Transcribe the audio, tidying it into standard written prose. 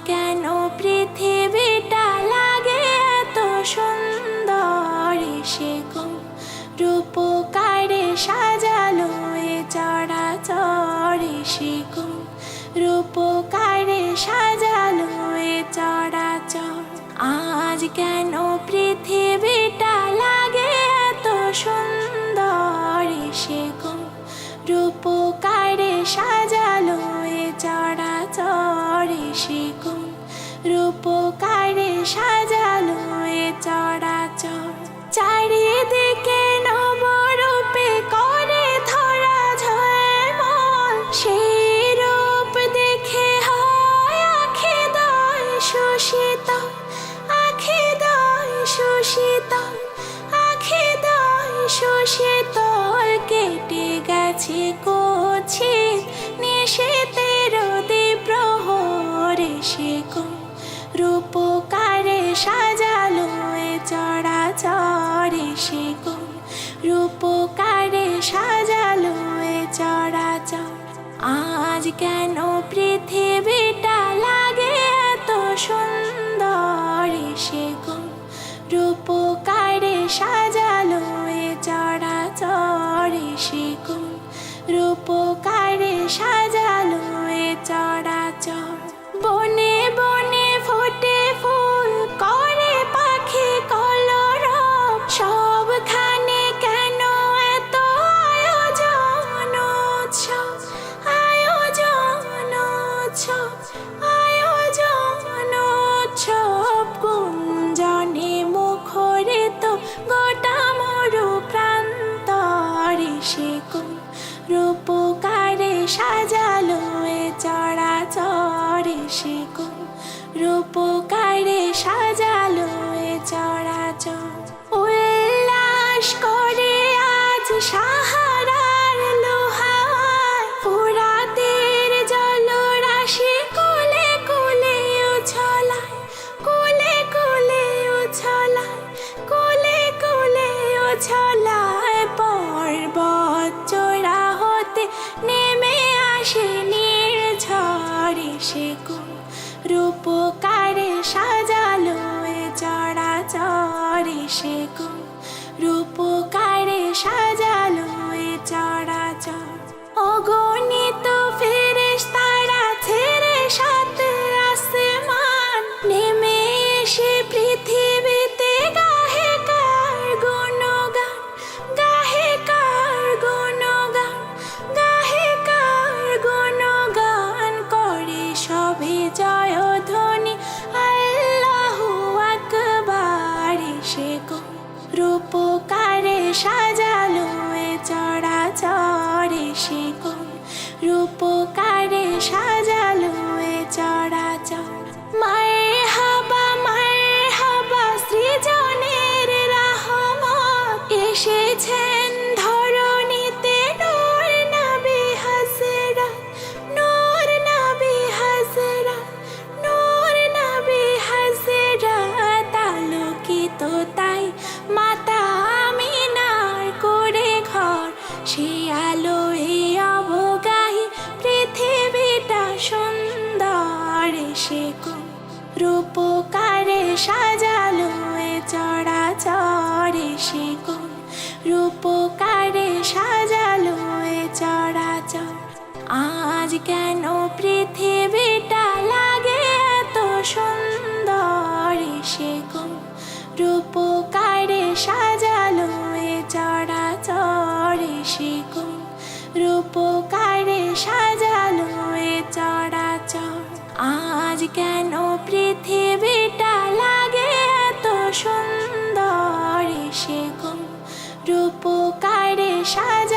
কেন পৃথিবীটা লাগে এত সুন্দর, সে গো রূপকারে সাজালো এ চরাচর, সে গো রূপকারে সাজালো এ চরাচর। আজ কেন পৃথিবীটা লাগে এত সুন্দর, সে গো রূপকারে সাজালো এ চরাচর, সে গো রূপকারে সাজালো এ চরাচর। চারিদিকে নবরূপে করে ধরা ঝলমল, সেই রূপ দেখে হয় আখিদয় সুশীতল, আখিদয় সুশীতল, আখিদয় সুশীতল। কেটে গেছে কুৎসিত নিশীথের দ্বিপ্রহর, সে গো রূপকারে সাজালো এ চরাচর, সে গো রূপকারে সাজালো এ চরাচর। আজ কেন পৃথিবীটা লাগে এত সুন্দর, সে গো রূপকারে সাজালো এ চরাচর, সে গো রূপকারে সাজালো এ চরাচর। বনে বনে ফোটে ফুল করে পাখি কলরব, সবখানে কেন এত আয়োজন উৎসব, আয়োজন উৎসব, আয়োজন উৎসব। গুঞ্জনে মুখরিত গোটা মরু প্রান্তর, সে গো রূপকারে সাজালো এ চরাচর, সে গো রূপকারে সাজালো এ চরাচর। উল্লাস করে আজ সাহারার লোহায়, ফুরাতের জলরাশি কুলে কুলে উছলায়, কুলে কুলে উছলায়, কুলে কুলে উছলায়। পর্বত চূড়া হতে নেমে আসে নির্ঝর, সে গো রূপকারে সাজালো এ চরাচর, সে গো রূপকারে সাজালো এ চরাচর। অগণিত ফেরেশতারা ছেড়ে সাত আসমান, নেমে এসে পৃথিবীতে গাহে কার গুণগান, গাহে কার গুণগান, গাহে কার গুণগান। করে সবে জয়ধ্বনি আল্লাহু আকবার, সে গো রূপকারে সাজালো এ চরাচর, সে গো রূপকারে সাজালো এ চরাচর। মারহাবা মারহাবা সৃজনের রহমত, এসেছেন ধরণীতে নূর নবী হযরত, নূর নবী হযরত, নূর নবী হযরত। আলোকিত তাই মাতা আমিনার করে ঘর, সে আলো এ অবগাহী পৃথিবীটা সুন্দর, সে গো রূপকারে সাজালো এ চরাচর, সে গো রূপকারে সাজালো এ চরাচর। আজ কেন পৃথিবীটা লাগে এত সুন্দর, সে গো রূপকারে সাজালো এ চরাচর, সে গো রূপকারে সাজালো এ চরাচর। আজ কেন পৃথিবীটা লাগে এত সুন্দর, সে গো রূপকারে সাজালো